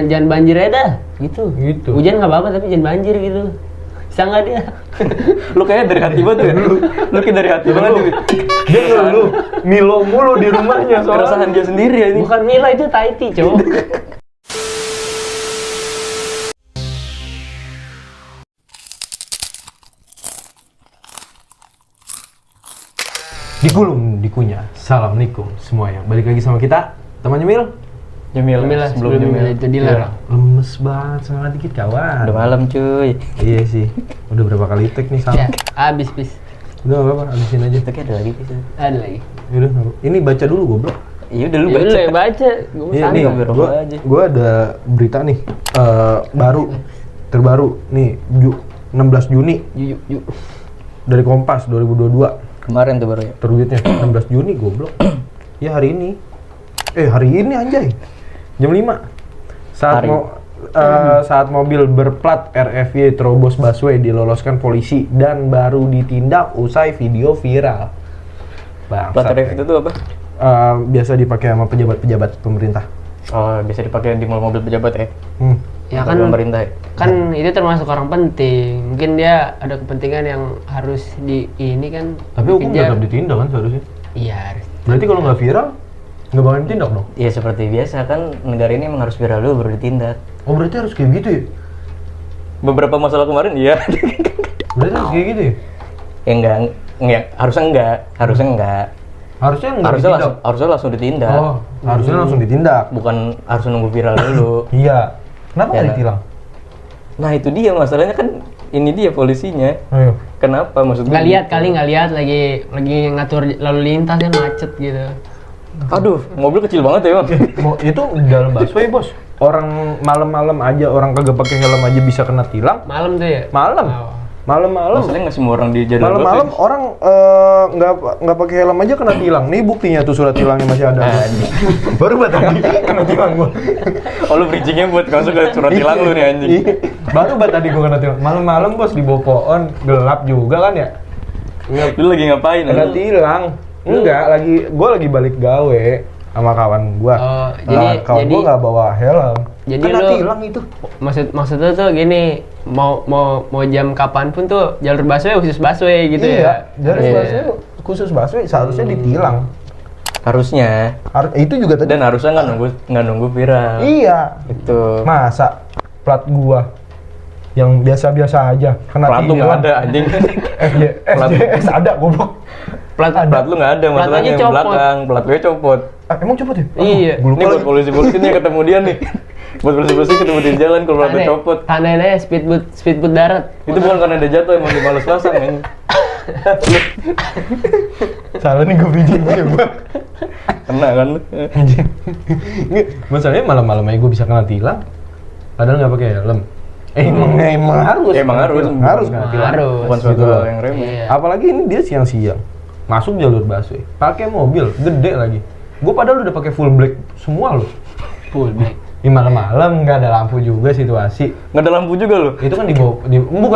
Jangan banjir aja dah, gitu. Gitu. Hujan nggak apa-apa tapi jangan banjir gitu. Bisa nggak dia? Lu kayaknya dari hati banget ya. Lu kayak dari hati banget. Dia ngeluh, Milo mulu di rumahnya soalnya. Keresahan dia sendiri ya ini. Bukan Mila itu Taiti, cowok. Digulung, dikunyah. Assalamualaikum semuanya. Balik lagi sama kita, teman Nyemil. Nyemil lah, sebelum Nyemil itu dilarang. Lemes banget, semangat dikit kawan. Udah malam cuy. Iya sih. Udah berapa kali take nih Ya, sama. habis bis. Udah nggak apa-apa, habisin aja. Tapi ada lagi sih. Ada lagi. Udah, nggak apa-apa. Ini baca dulu goblok. Iya udah lu Ya baca. udah ya baca. Gue Iya santai. nih, biar gua aja. ada berita nih terbaru nih 16 Juni Yuk. dari Kompas 2022 Kemarin tuh baru ya. terbitnya 16 Juni goblok. Ya hari ini. Hari ini anjay. Jam 5. Saat mobil berplat RFY terobos busway diloloskan polisi dan baru ditindak usai video viral. Bangsat, Plat RF itu tuh apa? biasa dipakai sama pejabat-pejabat pemerintah. Oh, bisa dipakai di mobil pejabat ya. Ya Atau kan, pemerintah ya. kan itu termasuk orang penting. Mungkin dia ada kepentingan yang harus di ini kan. Tapi hukum dikejar. tetap ditindak kan seharusnya. Iya harus. Berarti kalau nggak viral, nggak bakal ditindak dong? Iya seperti biasa kan negara ini emang harus viral dulu baru ditindak. Oh berarti harus kayak gitu ya? Beberapa masalah kemarin iya. Berarti harus kayak gitu ya? Ya enggak, harusnya enggak. Harusnya nggak ditindak? Harusnya langsung ditindak. Oh, harusnya langsung ditindak. Bukan harus nunggu viral dulu. Iya. Kenapa Ya, nggak nah. ditilang? Nah itu dia masalahnya kan ini dia polisinya. Ayo. Kenapa maksud gue? Nggak lihat lagi ngatur lalu lintas kan macet gitu. Aduh, mobil kecil banget ya bang. Itu di dalam busway bos. Orang malam-malam aja, orang kagak pakai helm aja bisa kena tilang. Malam tuh ya? Malam. Oh. Malam-malam. Masalahnya nggak semua orang di jadwal Malam-malam orang nggak pakai helm aja kena tilang. Nih buktinya tuh surat tilangnya masih ada. Baru tadi kena tilang gua. Oh lu bridgingnya buat masuk ke surat tilang lu nih anjing. Iya. Baru tadi gua kena tilang. Malam-malam bos di bawah pohon gelap juga kan ya. Lu lagi ngapain? Kena tilang. Enggak, gua lagi balik gawe sama kawan gua. Oh, Nah, kawan gua nggak bawa helm. Jadi Kena lu- tilang itu. Maksudnya tuh gini, mau jam kapan pun tuh jalur busway khusus busway gitu Iya, ya. dari busway khusus busway seharusnya ditilang. Harusnya. Itu juga tadi. Dan harusnya nggak nunggu viral. Iya. Itu. Masa plat gua yang biasa-biasa aja kena Plat lu nggak ada anjing. SJS ada goblok. Plat lu nggak ada masalahnya Platnya yang copot. belakang. Plat gue copot. Emang cepet ya? Iya. Gua lupa Ini buat lagi. polisi-polisi nih yang ketemu dia nih. Buat polisi-polisi ketemu di jalan kalau platnya copot. Tandain aja speedboat darat. Itu bukan karena dia jatuh emang dia males pasang anjing. Salah nih gua bikin ya gua. Kena kan lu. Anjing. Nggak, masalahnya malam-malam aja gua bisa kena tilang. Padahal nggak pakai helm. Emang harus. Emang harus. Harus kena tilang. Harus. Bukan suatu Gitu loh. hal yang remeh. Iya. Apalagi ini dia siang-siang. Masuk jalur busway. Pakai mobil gede lagi. Gua padahal udah pakai full black semua loh. Full black. Di malam-malam nggak ada lampu juga situasi. Nggak ada lampu juga lu. Itu kan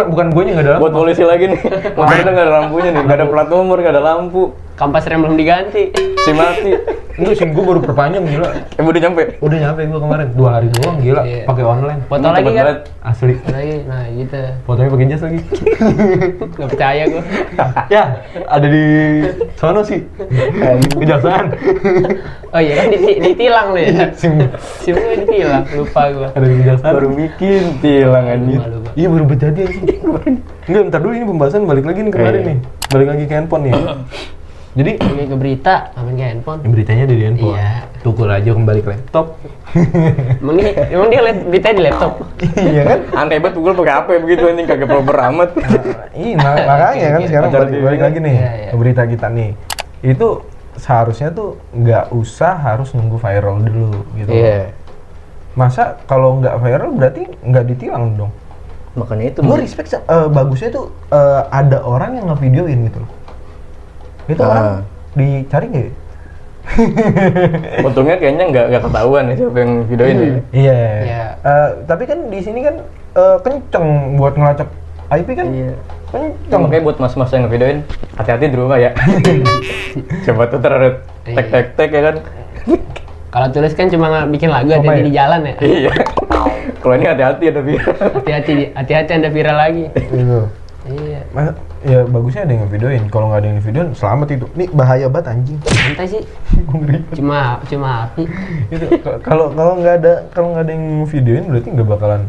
bukan guanya nggak ada lampu. Buat polisi lagi nih. Motornya nggak ada lampunya nih. Nggak ada plat nomor, nggak ada lampu. Kampas rem belum diganti. Si mati. Itu SIM gua baru perpanjang gila. Udah nyampe. Udah nyampe gua kemarin 2 hari doang gila. Iya. Pakai online. Foto Emang lagi cepet kan? banget. Asli. Lagi, nah gitu. Fotonya pakai jas lagi. Nggak percaya gua. Ya, ada di sono sih. Kejaksaan. Oh iya kan ditilang lu ya. SIM SIM gua ditilang, lupa gua. ada di kejaksaan. Baru bikin tilang anjing. Lupa. Iya baru berjadi sih. Enggak, bentar dulu ini pembahasan balik lagi nih kemarin Iya. nih. Balik lagi ke handphone nih. Jadi Ini ke berita, ngapain ke handphone? beritanya ada di handphone. Iya. Tukul aja kembali ke laptop. Emang dia beritanya di laptop? Iya kan? Aneh banget Google pakai apa ya begitu anjing kagak proper amat. Iya, makanya kan sekarang Pacar balik dia. lagi nih Iya, iya. ke berita kita nih. Itu seharusnya tuh nggak usah harus nunggu viral dulu gitu. Iya. Masa kalau nggak viral berarti nggak ditilang dong? Makanya itu. Gue respect bagusnya tuh ada orang yang ngevideoin gitu loh. Itu orang dicari nggak? Ya? Untungnya kayaknya nggak ketahuan ya siapa yang videoin ya. Iya. Iya. Tapi kan di sini kan kenceng buat ngelacak IP kan. Iya. Kenceng. Makanya buat mas-mas yang ngevideoin, hati-hati di rumah ya. Coba tuh ntar ada tek ya kan. Kalau tulis kan cuma bikin lagu Apa hati-hati ya? di jalan ya. Iya. Kalau ini hati-hati ada viral. Hati-hati Anda viral lagi. Gitu. Iya. Ya bagusnya ada yang ngevideoin. Kalau nggak ada yang ngevideoin, selamat itu. Nih bahaya banget anjing. Santai sih. Cuma api. Itu kalau nggak ada yang ngevideoin berarti nggak bakalan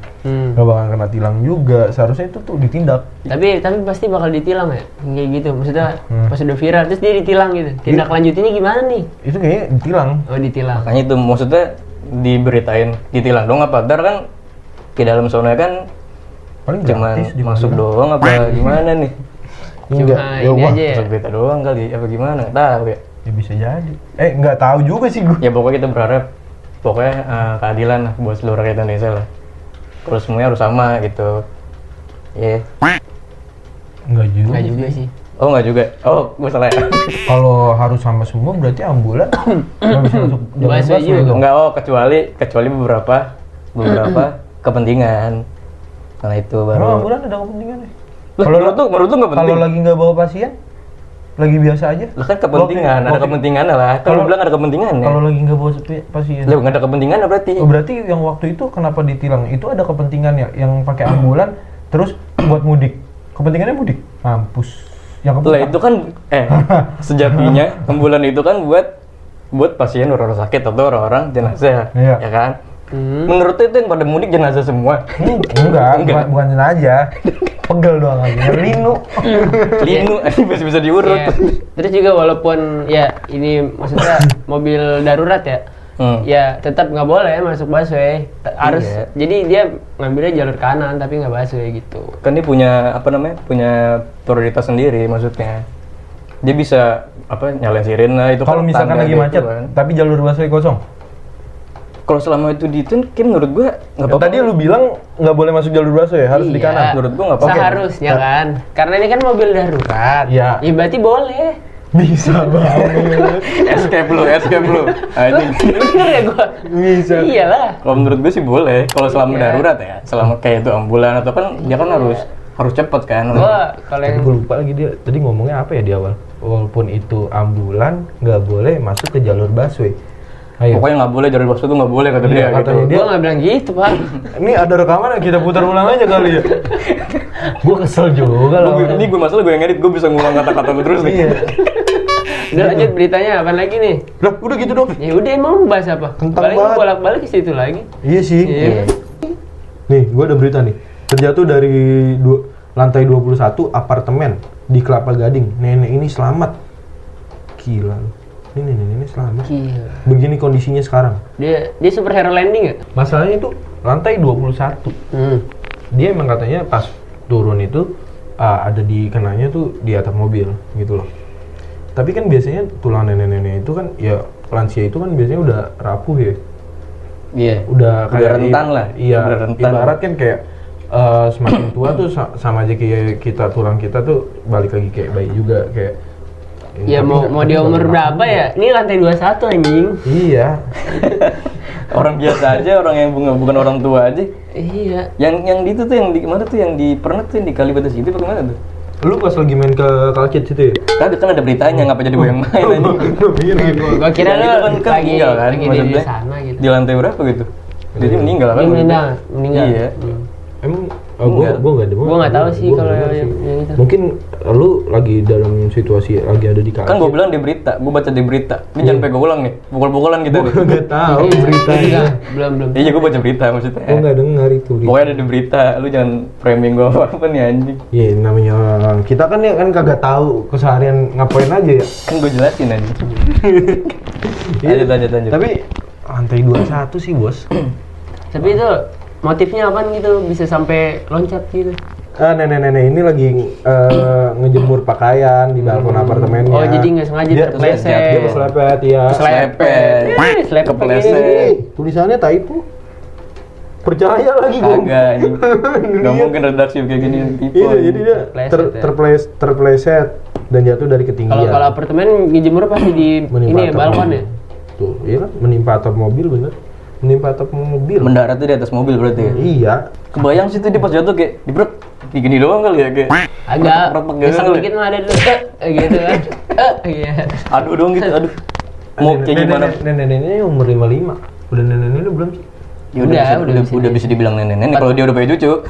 kena tilang juga. Seharusnya itu tuh ditindak. Tapi pasti bakal ditilang ya. Kayak gitu. Maksudnya pas udah viral terus dia ditilang gitu. Tindak lanjutinnya gimana nih? Itu kayaknya ditilang. Oh, ditilang. Makanya itu maksudnya diberitain ditilang dong apa? Ntar kan ke dalam zona kan Paling cuman gratis di masuk mana. doang apa gimana nih? Enggak. Cuma Ya, ini wah, aja ya. Masuk berita doang kali apa gimana? Nggak tahu ya. ya bisa jadi. Nggak tahu juga sih gue. Ya pokoknya kita berharap pokoknya keadilan lah buat seluruh rakyat Indonesia lah. Kalau semuanya harus sama gitu. Iya. Enggak juga. Enggak juga sih. Oh nggak juga. Oh gue salah ya. Kalau harus sama semua berarti ambulan nggak bisa masuk jalan Busway busway juga. dong. Enggak, kecuali beberapa kepentingan. Nah itu Emang baru. ambulan ada kepentingannya? Lah, menurut lu nggak penting? Kalau lagi nggak bawa pasien, lagi biasa aja. Lah kan kepentingan, ada kepentingan lah. Kan lu bilang ada kepentingan ya. Kalau lagi nggak bawa pasien. Lah nggak ada kepentingan berarti. Oh, berarti yang waktu itu kenapa ditilang? Itu ada kepentingannya yang pakai ambulan terus buat mudik. Kepentingannya mudik. Mampus. Yang Lah itu kan sejatinya ambulan itu kan buat pasien orang sakit atau orang-orang jenazah, Iya. ya kan? Menurut itu yang pada mudik jenazah semua. Enggak. Bukan jenazah. Pegel doang aja. Linu. Linu bisa diurut. Iya. Terus juga walaupun ya ini maksudnya mobil darurat ya. Ya tetap nggak boleh masuk busway. Harus Iya. jadi dia ngambilnya jalur kanan tapi nggak busway gitu. Kan dia punya punya prioritas sendiri maksudnya. Dia bisa nyalain sirene itu Kalau kan misalkan tanda lagi gitu macet, kan. tapi jalur busway kosong. Kalau selama itu kayak menurut gua nggak apa-apa. Tadi lu bilang nggak boleh masuk jalur busway, harus di Iya. kanan. Menurut gua nggak apa-apa. Seharusnya kan. Karena ini kan mobil darurat. Iya. Ya berarti boleh. Bisa banget. Escape lu. Anjing. Bener ya gua? Bisa. Iyalah. Kalau menurut gue sih boleh. Kalau selama Iya. darurat ya, selama kayak itu ambulan atau kan dia kan harus cepet kan. Gua kalau Tadi yang gue lupa lagi dia. Tadi ngomongnya apa ya di awal? Walaupun itu ambulan, nggak boleh masuk ke jalur busway. Ayo. Pokoknya nggak boleh jalur busway itu nggak boleh kata Iya, dia katanya gitu. dia. gua nggak bilang gitu, Pak. Ini ada rekaman kita putar ulang aja kali ya. Gue kesel juga lah. Ini gue masalah gue yang edit, gue bisa ngulang kata-kata lu terus nih. Iya. Udah lanjut beritanya apa lagi nih? Lah, udah gitu dong. Ya udah emang bahas apa? Kentang Paling banget. bolak-balik ke situ lagi. Iya sih. Iya. Nih, gue ada berita nih. Terjatuh dari lantai 21 apartemen di Kelapa Gading. Nenek ini selamat. Gila lu. Ini nenek ini selamat. Gila. Begini kondisinya sekarang. Dia superhero landing ya? Masalahnya itu lantai 21. Dia emang katanya pas turun itu ada di kenanya tuh di atap mobil gitu loh. Tapi kan biasanya tulang nenek-nenek itu kan ya lansia itu kan biasanya udah rapuh ya. Iya. Udah kayak rentan lah. Iya, Udah rentan. ibarat kan kayak semakin tua tuh sama aja kayak tulang kita tuh balik lagi kayak bayi juga kayak. Ya tapi mau nggak- dia tapi umur nggak berapa rapuh. ya? Ini lantai 21 anjing. Iya. Orang biasa aja, orang yang bukan orang tua aja. Iya. Yang di itu tuh yang di mana tuh yang di pernah tuh yang di Kalibata situ bagaimana tuh? Lu pas lagi main ke Kalkit situ ya? Kan ada beritanya, ngapa jadi gue yang main aja? Gua kira lu Itu kan lagi meninggal kan, lagi di maksudnya sana gitu. di lantai berapa gitu? Jadi meninggal kan? Dia maksudnya? meninggal. Iya. Emang Enggak. gua nggak dengar. Gua nggak tahu sih Gua kalau nggak dengar yang sih. itu. Mungkin lu lagi dalam situasi lagi ada di Kalkit. Kan gue bilang di berita, gue baca di berita. Ini jangan sampai gue ulang nih, pukul-pukulan kita Gua nih. nggak tahu Iya, beritanya. enggak, belum. Iya, gue baca berita maksudnya. Gua nggak dengar itu. Pokoknya ada di berita, lu jangan framing gue apa nih anjing. Iya, namanya orang. Kita kan ya kan kagak tahu keseharian ngapain aja ya. Kan gue jelasin anjing. Iya. Lanjut. Tapi lantai 21 sih, Bos. Tapi itu motifnya apa gitu bisa sampai loncat gitu? Nenek-nenek ini lagi ngejemur pakaian di balkon apartemennya. Oh, jadi nggak sengaja Dia terpleset. Dia keselepet, ya. Keselepet. Selepet Kepleset. begini. Tulisannya typo. Percaya lagi gua. Kagak anjing. Gak mungkin redaksi kayak gini yang tipe. Iya, jadi dia Terpleset ya. terpleset dan jatuh dari ketinggian. Kalau apartemen ngejemur pasti di Menimpa ini ya, atap balkon mobil. ya. Tuh, iya kan menimpa atap mobil bener. Menimpa atap mobil. Mendaratnya di atas mobil berarti ya? Iya. Kebayang sih tuh dia pas jatuh kayak dibrek kayak gini doang kali ya kayak Agak Repek-repek iseng kali. dikit mah ada dulu gitu kan. Iya. aduh dong gitu, aduh. Mau kayak gimana? Nenek-neneknya umur 55. Udah nenek-nenek belum sih? Ya udah bisa dibilang nenek-nenek kalau dia udah punya cucu.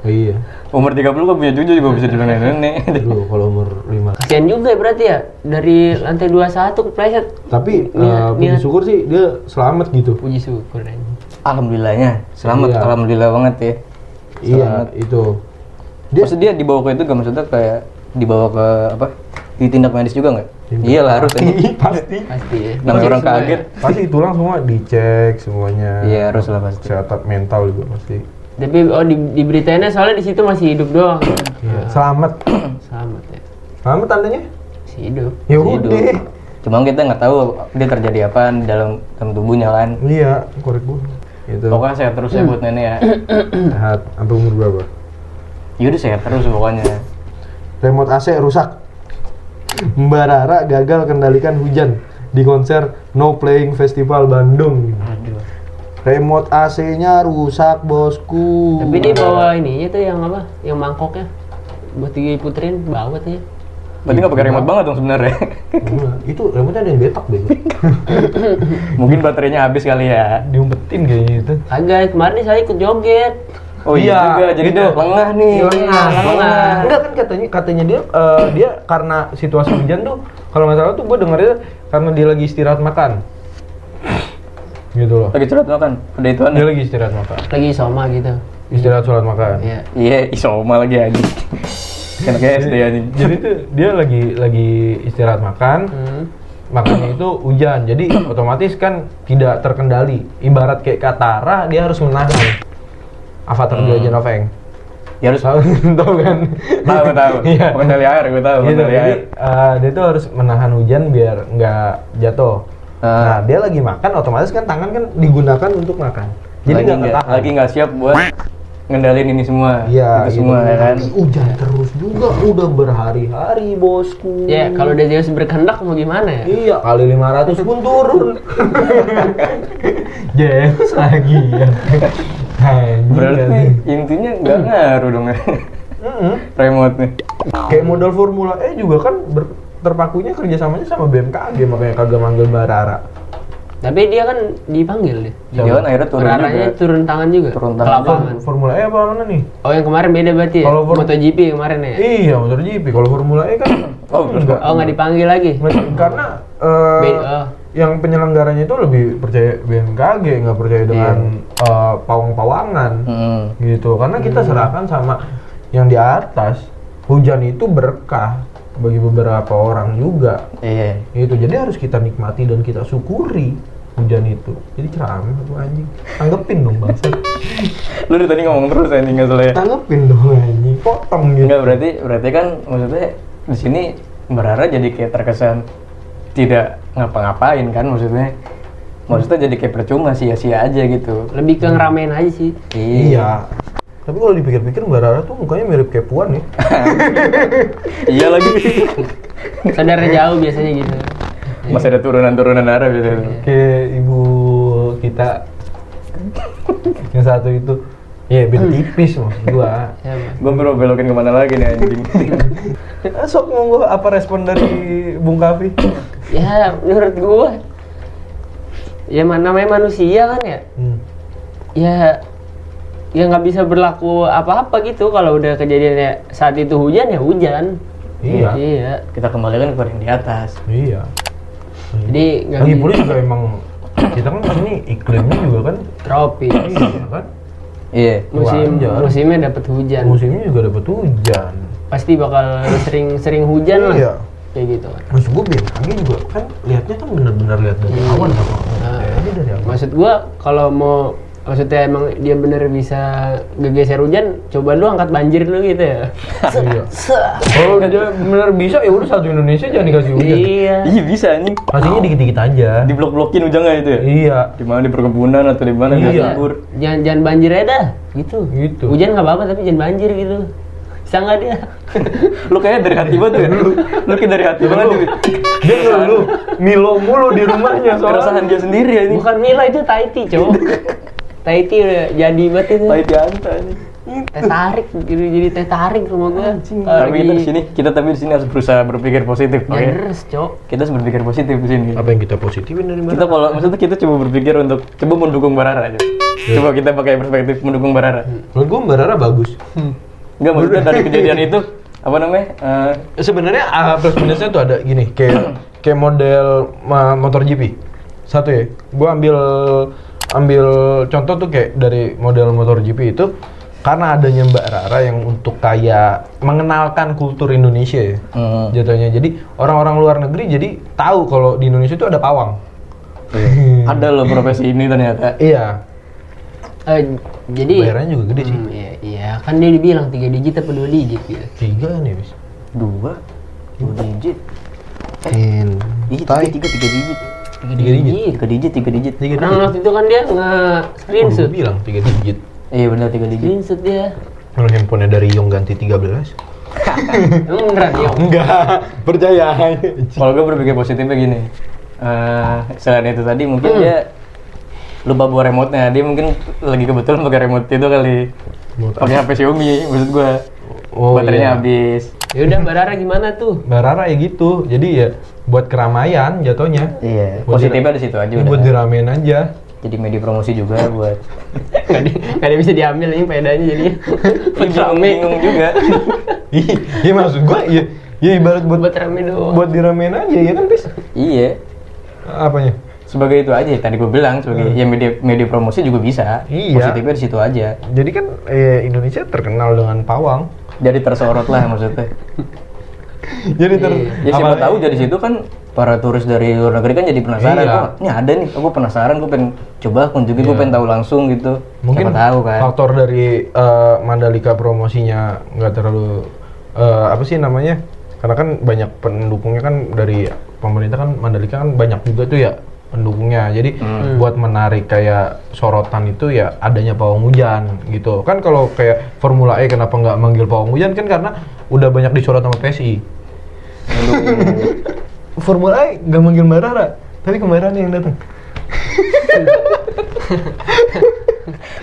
Oh iya. Umur 30 kan punya cucu juga bisa dibilang nenek-nenek. Aduh, kalau umur 5. Kasian juga ya berarti ya, dari lantai 21 kepleset. Tapi puji syukur sih dia selamat gitu. Puji syukur aja. Alhamdulillahnya, selamat. Iya. Alhamdulillah banget ya. Iya, itu. Maksud dia dibawa ke itu gak, maksudnya kayak dibawa ke apa? Ditindak medis juga nggak? Iyalah harus ya. Pasti. Pasti ya. Namanya orang kaget. Pasti tulang semua dicek semuanya. Iya, harus lah pasti. Kesehatan mental juga pasti. Tapi di beritainnya soalnya di situ masih hidup doang. Iya. Selamat. Selamat ya. Selamat tandanya? Masih hidup. Ya Hidup. udah. Cuma kita nggak tahu dia terjadi apa di dalam tubuhnya kan. Iya, korek gua. Itu. Pokoknya sehat terus ya buat nenek ya. Sehat. Sampai umur berapa? Yaudah sehat terus pokoknya. Remote AC rusak. Mbak Rara gagal kendalikan hujan di konser No Playing Festival Bandung. Aduh. Remote AC-nya rusak, bosku. Tapi dia bawa ininya tuh yang apa? Yang mangkoknya buat diputerin bawa tuh ya. Berarti nggak pakai remote banget dong sebenarnya. Enggak, itu remote-nya ada yang betak deh. Mungkin baterainya habis kali ya. Diumpetin kayaknya itu. Kagak, kemarin saya ikut joget. Oh iya juga, jadi gitu. tuh lengah nih. Lengah. Enggak kan katanya dia dia karena situasi hujan tuh kalau nggak salah tuh gue dengarnya karena dia lagi istirahat makan. Gitu loh. Lagi curhat makan, ada ituan. Dia lagi istirahat makan. Lagi soma gitu. Istirahat sholat makan. Iya. Iya, isoma lagi aja. Kan kayak SD anjing. Jadi tuh dia lagi istirahat makan. Makanya itu hujan. Jadi otomatis kan tidak terkendali. Ibarat kayak Katara, dia harus menahan. Avatar The Legend of Aang. Ya harus Tahu kan? tahu. Iya. Pengendali air, gue tahu. Gitu, Pengendali jadi air. dia tuh harus menahan hujan biar nggak jatuh. Nah, dia lagi makan, otomatis kan tangan kan digunakan untuk makan. Jadi lagi nggak siap buat ngendalin ini semua. Iya, itu semua ya kan. Hujan terus juga, udah berhari-hari bosku. Ya, kalau dia Zeus berkehendak mau gimana ya? Iya, kali 500 pun turun. Zeus lagi ya. Berarti intinya nggak ngaruh dong ya. Remote nih. Kayak modal Formula E juga kan terpakunya kerjasamanya sama BMKG, makanya kagak manggil Mbak Rara. Tapi dia kan dipanggil deh. Dia kan akhirnya turun Raranya juga. turun tangan juga. Turun Ke tangan. lapangan. Formula E apa mana nih? Oh, yang kemarin beda berarti ya? Kalau MotoGP kemarin ya? Iya, MotoGP. Kalau Formula E kan nggak dipanggil lagi? Karena Oh. yang penyelenggaranya itu lebih percaya BMKG, nggak percaya dengan pawang-pawangan gitu. Karena kita serahkan sama yang di atas. Hujan itu berkah bagi beberapa orang juga. Iya. Itu jadi harus kita nikmati dan kita syukuri hujan itu. Jadi ceramah tuh anjing. Tanggepin dong bangsa. Lu dari tadi ngomong terus anjing nggak salah ya. Tanggepin dong anjing. Potong gitu. Enggak, berarti kan maksudnya di sini Mbak Rara jadi kayak terkesan tidak ngapa-ngapain kan maksudnya. Maksudnya jadi kayak percuma sia-sia aja gitu. Lebih ke ngeramein aja sih. Iya. Tapi kalau dipikir-pikir Mbak Rara tuh mukanya mirip kayak Puan ya. Iya lagi. Saudara jauh biasanya gitu. Masih ada turunan-turunan darah biasanya. Kayak ibu kita yang satu itu. Iya, beda tipis maksud gua. Siapa? Gua baru belokin kemana lagi nih anjing. Sok monggo apa respon dari Bung Kavi? Ya, menurut gua ya namanya manusia kan ya. Ya nggak bisa berlaku apa-apa gitu kalau udah kejadiannya saat itu hujan ya hujan. Iya. Kita kembalikan kepada yang di atas. Iya. Jadi nggak Lagi bisa. pula juga emang kita kan sini iklimnya juga kan Tropis. iya kan. Iya. Wajar. Musimnya dapat hujan. Musimnya juga dapat hujan. Pasti bakal sering hujan lah. Iya. Kayak gitu kan. Maksud gue BMKG juga kan lihatnya kan benar-benar lihat dari awan sama aja dari awan. Maksud gua kalau mau maksudnya emang dia bener bisa geser hujan, coba lu angkat banjir lu gitu ya. Iya. Kalau dia benar bisa ya udah satu Indonesia jangan dikasih hujan. Iya. Iya bisa anjing. Kasihnya dikit-dikit aja. Di blok-blokin hujannya itu ya? Iya. Di mana di perkebunan atau di mana di Iya. subur. Jangan banjir aja dah, gitu. Gitu. Hujan nggak apa-apa tapi jangan banjir gitu. Bisa nggak dia? Lu kayaknya dari hati banget ya? Lu kayak dari hati banget ya? Dia ngeluh Milo mulu di rumahnya Keresahan dia sendiri ya ini. Bukan Mila itu Taiti, cowok. Taiti udah jadi banget itu. Pahit anta nih. tarik, jadi teh tarik rumah gua. Tapi kita di sini harus berusaha berpikir positif, oke? Deres, Cok. Kita harus berpikir positif di sini. Apa yang kita positifin dari Kita kalau maksudnya kita coba berpikir untuk coba mendukung Barara aja. Coba kita pakai perspektif mendukung Barara. Menurut gua Mbak Rara bagus. Enggak, maksudnya dari kejadian itu apa namanya? Sebenarnya plus minusnya tuh ada gini, kayak model motor GP. Satu ya, gua ambil contoh tuh kayak dari model motor GP itu karena adanya Mbak Rara yang untuk kayak mengenalkan kultur Indonesia ya. Jatuhnya. Jadi orang-orang luar negeri jadi tahu kalau di Indonesia itu ada pawang. Ada loh profesi ini ternyata. Iya. Jadi Bayarannya juga gede sih. Iya, kan dia dibilang 3 digit apa 2 digit gitu. 3 nih, bis. 2 digit. Tiga Tiga digit. 3 digit. 3 digit. Karena waktu itu kan dia nge-screenshot. Gua bilang 3 digit. Iya benar 3 digit. Screenshot dia. Kalau handphonenya dari Yong ganti 13. Emang beneran ya? Enggak, percaya. Kalau gue berpikir positifnya gini. Selain itu tadi mungkin dia lupa bawa remote-nya. Dia mungkin lagi kebetulan pakai remote itu kali. Pakai HP Xiaomi, maksud gue. Baterainya habis. Ya udah, Mbak Rara gimana tuh? Mbak Rara ya gitu. Jadi ya buat keramaian jatuhnya. Iya. Positifnya di situ aja udah. Buat diramein aja. Jadi media promosi juga buat. Gak ada bisa diambil ini pedanya jadi. Bingung juga. Iya maksud gua ya ibarat buat rame doang. Buat diramein aja ya kan, bis. Iya. Apanya? Sebagai itu aja tadi gue bilang sebagai ya media promosi juga bisa. Iya. Positifnya di situ aja. Jadi kan Indonesia terkenal dengan pawang. Jadi tersorot lah maksudnya. Jadi ya siapa tahu dari situ kan para turis dari luar negeri kan jadi penasaran. Iya. Oh, ini ada nih, aku penasaran, gue pengen coba kunjungi, gue pengen tahu langsung gitu. Mungkin siapa tahu kan. Faktor dari Mandalika promosinya nggak terlalu apa sih namanya? Karena kan banyak pendukungnya kan dari pemerintah kan Mandalika kan banyak juga tuh ya pendukungnya. Jadi buat menarik kayak sorotan itu ya adanya pawang hujan gitu. Kan kalau kayak Formula E kenapa nggak manggil pawang hujan kan karena udah banyak disorot sama PSI. Formula E nggak manggil Mbak Rara, tapi kemarin yang datang.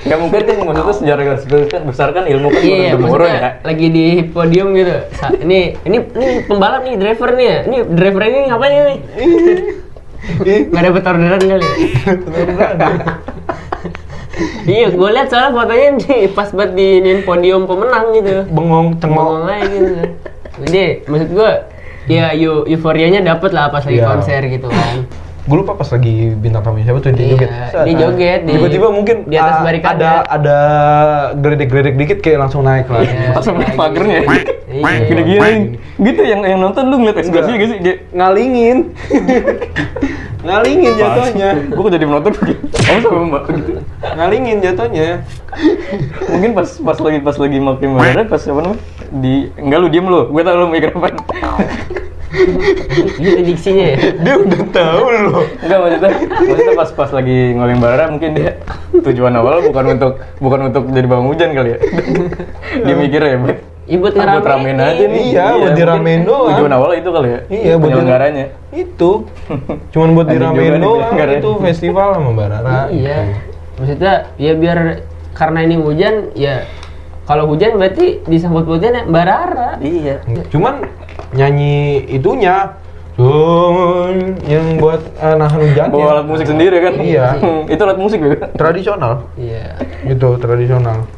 Nggak mungkin kan maksudnya sejarah garis besar kan ilmu kan Iya, baru maksudnya ya. lagi di podium gitu. Ini pembalap nih, driver nih ya. Ini driver ini ngapain ini? Nggak dapet orderan kali ya? Iya, gue lihat soalnya fotonya nih pas banget di podium pemenang gitu. Bengong, cengong. Bengong aja gitu. Jadi maksud gue ya euforianya dapet lah pas lagi konser gitu kan. Gue lupa pas lagi bintang tamu siapa tuh dia joget. Dia joget Tiba-tiba mungkin di atas barikade. Ada geledek-geledek dikit kayak langsung naik lah. Langsung naik pagernya. Iya. Gila-gila. Gitu yang nonton lu ngeliat ekspresinya gak sih? Ngalingin. Ngalingin jatuhnya. Gue kok jadi menonton begitu. Kamu sama mbak begitu. Ngalingin jatuhnya. Mungkin pas lagi makin marah pas apa namanya? Enggak lu diem lu. Gue tau lu mikir apa. Gitu diksinya ya. Dia udah tahu loh. Enggak maksudnya pas lagi ngoling bara mungkin dia tujuan awal bukan untuk jadi bawang hujan kali ya. Dia mikir ya, Buat ramein aja nih. Iya, buat diramein doang. Tujuan awal itu kali ya. Iya, buat penyelenggaranya. Itu. Cuman buat diramein doang itu festival sama Mbak Rara. Iya. Maksudnya ya biar karena ini hujan ya kalau hujan berarti disambut hujan ya Mbak Rara. Iya. Cuman nyanyi itunya yang buat nahan hujan. Bawa alat musik sendiri kan? Iya. Itu alat musik juga. Tradisional. Iya. Gitu, tradisional.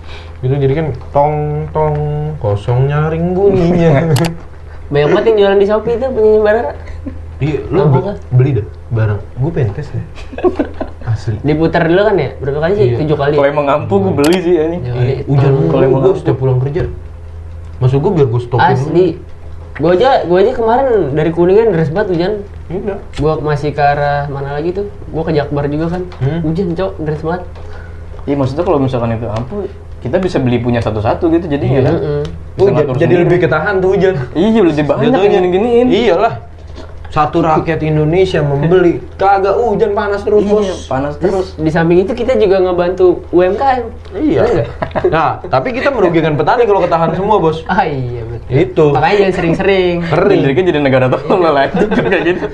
Gitu jadi kan tong tong kosong nyaring bunyinya. Banyak banget yang jualan di Shopee itu penyanyi Mbak Rara. Iya, lu beli dah barang. Gue pengen tes deh. Asli. Diputar dulu kan ya? Berapa kali sih? 7 kali. Kalau emang mampu gue beli sih ini. Hujan kalau emang gue setiap pulang kerja. Maksud gue biar gue stopin Asli. Gue aja kemarin dari Kuningan deras banget hujan. Udah. Gue masih ke arah mana lagi tuh? Gue ke Jakbar juga kan. Hujan cok, deras banget. Iya maksudnya kalau misalkan itu ampuh, kita bisa beli punya satu-satu gitu jadinya kan. Jadi lebih ketahan tuh hujan. Iya lebih banyak yang gini-giniin. Iyalah. Satu rakyat Indonesia membeli kagak hujan panas terus bos. Iya, panas terus. Di samping itu kita juga ngebantu UMKM. Iya. Nah, tapi kita merugikan petani kalau ketahan semua bos. Ah iya betul. Itu. Makanya jangan sering-sering. Jadi kan jadi negara tolol lah kayak gitu.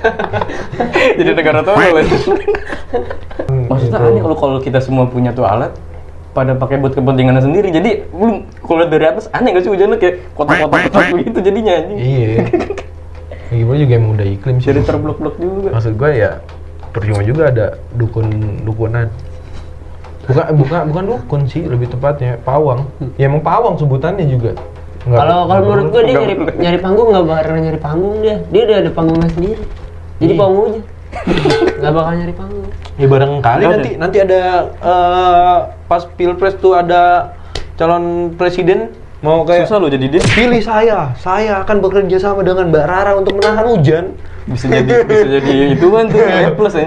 Jadi negara tolol lah. Maksudnya aneh kalau kita semua punya tuh alat, pada pakai buat kepentingannya sendiri. Jadi lu kalau lihat dari atas aneh gak sih hujannya kayak kotak-kotak begitu jadinya anjing. Iya. Gimana juga emang udah iklim sih. Jadi terblok-blok juga. Maksud gue ya percuma juga ada dukunan. Bukan dukun sih, lebih tepatnya pawang. Ya emang pawang sebutannya juga. Kalau menurut gue dia nyari panggung nggak bakal nyari panggung dia udah ada panggungnya sendiri. Jadi panggung aja. Nggak bakal nyari panggung. Ya barangkali nanti ada pas pilpres tuh ada calon presiden mau kayak susah lo jadi dia. pilih saya akan bekerja sama dengan Mbak Rara untuk menahan hujan. Bisa jadi itu kan tuh nilai plus ya.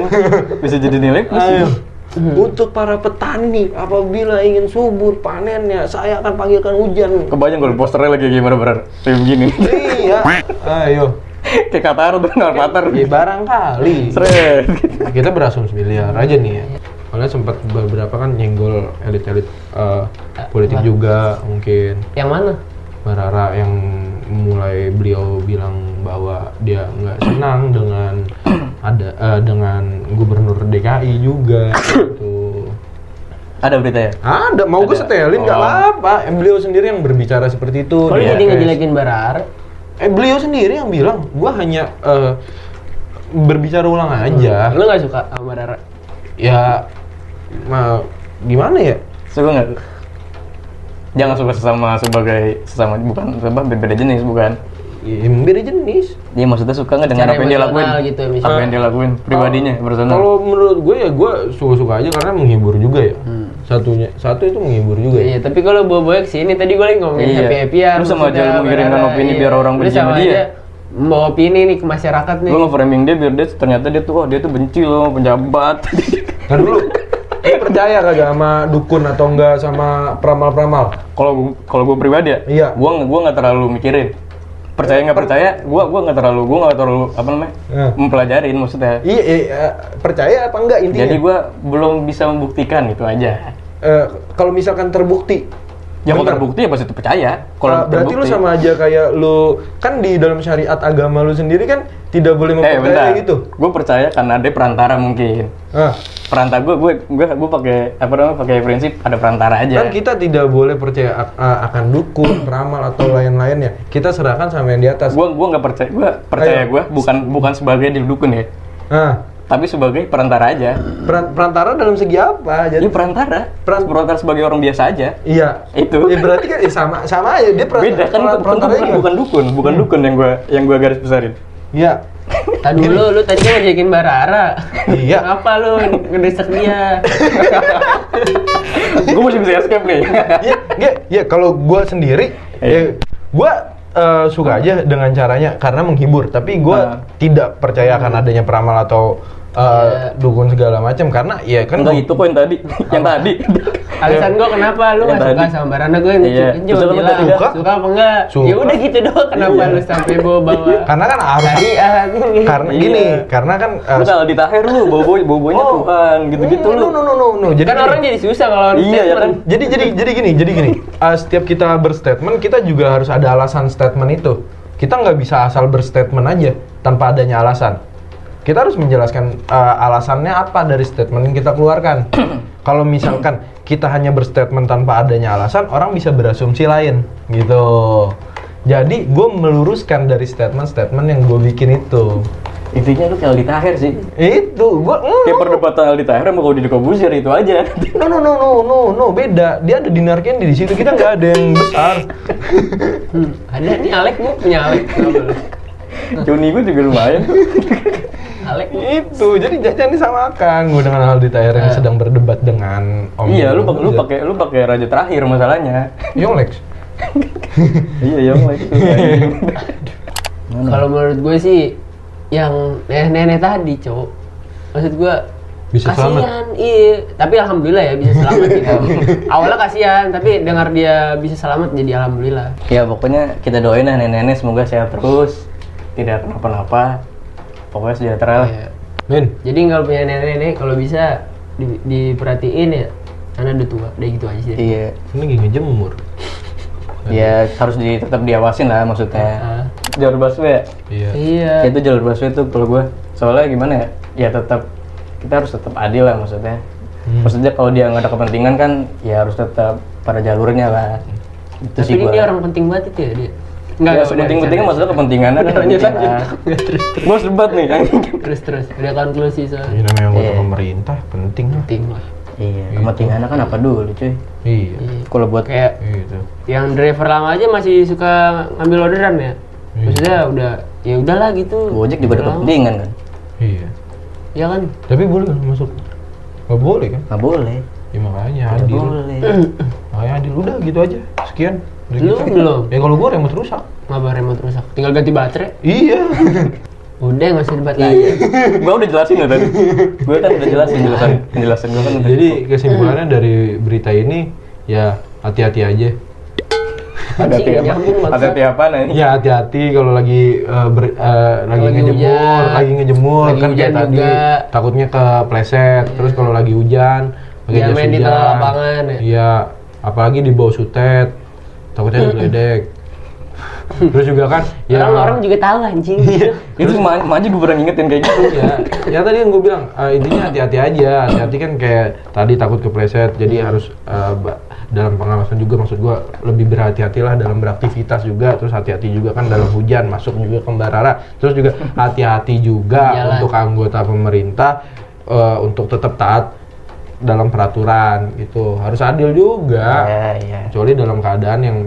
Bisa jadi nilai plus. Ayo. Untuk para petani apabila ingin subur panennya saya akan panggilkan hujan. Kebayang kalau posternya lagi gimana kayak begini. Iya. Ayo. Kayak Qatar tuh Qatar. Ya barangkali. Seret. Kita berasumsi miliar aja nih ya. Soalnya sempat beberapa kan nyenggol elit-elit politik juga mungkin. Yang mana? Mbak Rara yang mulai beliau bilang bahwa dia nggak senang dengan gubernur DKI juga gitu. Ada berita ya? Ada, mau gue setelin nggak apa. Beliau sendiri yang berbicara seperti itu. Kalau jadi ngejelekin Mbak Rara. Beliau sendiri yang bilang, gue hanya berbicara ulang aja. Lu nggak suka sama Mbak Rara? Ya, gimana ya? Suka nggak? Jangan suka sesama bukan beda jenis bukan? Ya, beda jenis. Iya maksudnya suka nggak dengan Secara apa yang dia lakuin? gitu, Apa yang dia lakuin pribadinya personal? Kalau menurut gue ya gue suka-suka aja karena menghibur juga ya. Satu itu menghibur juga ya. Iya, tapi kalau bawa-bawa kesini tadi gue lagi ngomongin happy-happyan. Lu sama aja lu mengirimkan opini biar orang benci sama dia. Membawa opini nih ke masyarakat nih. Lu nge-framing dia biar dia ternyata dia tuh benci loh penjabat. Kan dulu percaya kagak sama dukun atau enggak sama peramal-peramal? Kalau gue pribadi ya, iya. Gue nggak terlalu mikirin. Percaya nggak percaya, gue nggak terlalu apa namanya mempelajarin maksudnya. Iya, percaya apa enggak intinya? Jadi gue belum bisa membuktikan itu aja. Kalau misalkan terbukti, ya kalau terbukti ya pasti percaya. Kalau berarti lu sama aja kayak lu kan di dalam syariat agama lu sendiri kan tidak boleh mempercayai gitu. Gue percaya karena ada perantara mungkin. Perantara gue pakai prinsip ada perantara aja. Kan kita tidak boleh percaya akan dukun, peramal atau lain-lainnya. Kita serahkan sama yang di atas. Gue nggak percaya. Gue percaya bukan sebagai dukun ya. Tapi sebagai perantara aja. Perantara dalam segi apa? Jadi perantara sebagai orang biasa aja. Iya. Itu. Ya berarti kan sama aja dia beda kan perantara bukan dukun yang gua garis besarin. Iya. Tadi lu tadi kan ngajakin Mbak Rara. Iya. Kenapa lu ngedesak dia? Gua masih bisa escape nih. Iya, kalau gua sendiri gua suka aja dengan caranya karena menghibur, tapi gua tidak percaya akan adanya peramal atau dukun segala macam karena ya kan enggak itu kok yang tadi alasan gue kenapa lu nggak suka sama Mbak Rara, gue Suka apa enggak? Ya udah gitu doang, kenapa lu sampai bawa karena kan harus karena gini karena kan lu kalau ditahir lu bobonya Tuhan gitu-gitu lu jadi kan orang jadi susah kalau ya kan jadi gini setiap kita berstatement kita juga harus ada alasan statement itu. Kita nggak bisa asal berstatement aja tanpa adanya alasan. Kita harus menjelaskan alasannya apa dari statement yang kita keluarkan. Kalau misalkan kita hanya berstatement tanpa adanya alasan, orang bisa berasumsi lain, gitu. Jadi, gue meluruskan dari statement-statement yang gue bikin itu. Intinya lu kayak Aldi Taher sih. Itu, kayak perdebatan Aldi Taher sama Deddy Corbuzier itu aja. No, beda. Dia ada dinarkin di situ. Kita nggak ada yang besar. Ada nih Alek, gue punya Alek. Joni gue juga lumayan. Alek itu, jadi jangan disamakan gue dengan Aldi Taher yang sedang berdebat dengan Om. Iya, lu pakai raja terakhir masalahnya. Yonglex. Iya, Yonglex. Kalau menurut gue sih yang nenek tadi, cowok. Maksud gue bisa kasian, selamat. Iya, tapi alhamdulillah ya bisa selamat gitu. Awalnya kasihan, tapi dengar dia bisa selamat jadi alhamdulillah. Ya pokoknya kita doain lah nenek-nenek semoga sehat terus, tidak kenapa-napa. Pokoknya sejahtera lah. Iya. Min. Jadi kalau punya nenek-nenek kalau bisa diperhatiin ya, karena udah tua, udah gitu aja sih. Iya. Ini lagi ngejemur. Ya harus tetap diawasin lah maksudnya. Jalur busway ya? Iya. Itu jalur busway tuh kalau gue soalnya gimana ya? Ya kita harus tetap adil lah maksudnya. Maksudnya kalau dia nggak ada kepentingan kan ya harus tetap pada jalurnya lah. Itu Tapi sih ini gua. dia orang penting banget itu ya dia. Ya, sepenting-pentingnya maksudnya kepentingannya kan kepentingan. Gue harus debat nih. Terus udah konklusi soal Ini namanya anggota Iya. pemerintah penting lah. penting lah. Iya, kepentingannya kan apa dulu cuy. Iya. Kalau buat Kayak Gitu. yang driver lama aja masih suka ngambil orderan ya. Maksudnya udah ya udahlah gitu. Gojek juga ada Lama. kepentingan kan. Iya. Ya kan? Tapi boleh nggak masuk? Nggak boleh kan? Nggak boleh. Ya makanya Nggak adil. boleh. Makanya adil udah gitu aja. Sekian. Udah Lu gitu. belum? Ya kalau gua remote rusak. Ngapa remote rusak? Tinggal ganti baterai. Iya. Udah nggak usah debat lagi. Gua udah jelasin ya tadi. Gue kan udah jelasin penjelasan gue kan. Jadi kesimpulannya dari berita ini ya hati-hati aja. Hati-hati Anjing, apa? nyambung banget. Hati-hati apa nih? Ya hati-hati kalau lagi lagi Lagi ngejemur, hujan. lagi ngejemur Lagi kan kayak hujan tadi juga. takutnya kepleset. Terus kalau lagi hujan, pakai Jangan jas main di hujan. tengah lapangan ya. Iya, apalagi di bawah sutet. Takutnya diledek. Terus juga kan ya Orang-orang juga tahu anjing. Itu maju gue pernah ngingetin kayak gitu. ya tadi yang gue bilang intinya hati-hati aja. Hati-hati kan kayak tadi takut kepleset. Jadi harus dalam pengawasan juga maksud gue lebih berhati-hatilah dalam beraktivitas juga. Terus hati-hati juga kan dalam hujan masuk juga ke Mbarara. Terus juga hati-hati juga Jalan. untuk anggota pemerintah untuk tetap taat dalam peraturan gitu. Harus adil juga. Iya. Kecuali dalam keadaan yang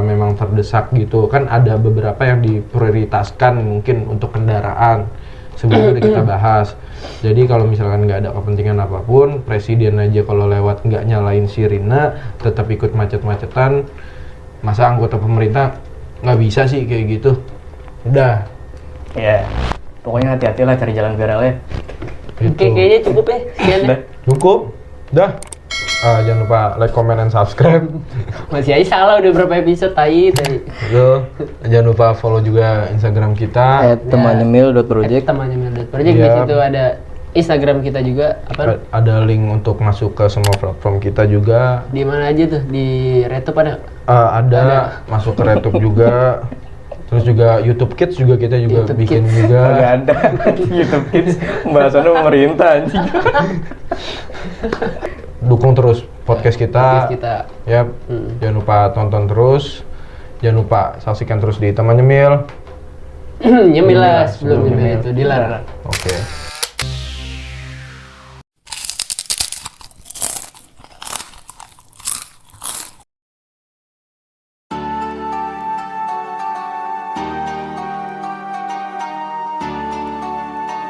memang terdesak gitu. Kan ada beberapa yang diprioritaskan mungkin untuk kendaraan. Sebelumnya udah kita bahas. Jadi kalau misalkan nggak ada kepentingan apapun, presiden aja kalau lewat nggak nyalain sirine, tetap ikut macet-macetan. Masa anggota pemerintah nggak bisa sih kayak gitu? Udah. Iya. Pokoknya hati-hatilah cari jalan viralnya. Gitu. Oke, kayaknya cukup ya. Sekian deh. Udah. Cukup? Dah. Jangan lupa like, comment, and subscribe. Masih aja salah udah berapa episode tai. Yo, jangan lupa follow juga Instagram kita. @temannyemil.project. Temannya Mildred Project di Iya. situ ada Instagram kita juga apa? Ada link untuk masuk ke semua platform kita juga. Di mana aja tuh? Di Retop ada? Ada masuk ke YouTube juga. Terus juga YouTube Kids juga kita juga YouTube bikin Kids. juga. Nggak ada. YouTube Kids pembahasannya pemerintah anjing. Dukung terus podcast kita. Podcast kita. Ya, jangan lupa tonton terus. Jangan lupa saksikan terus di Teman Nyemil. Nyemil lah sebelum nyemil itu dilarang. Oke.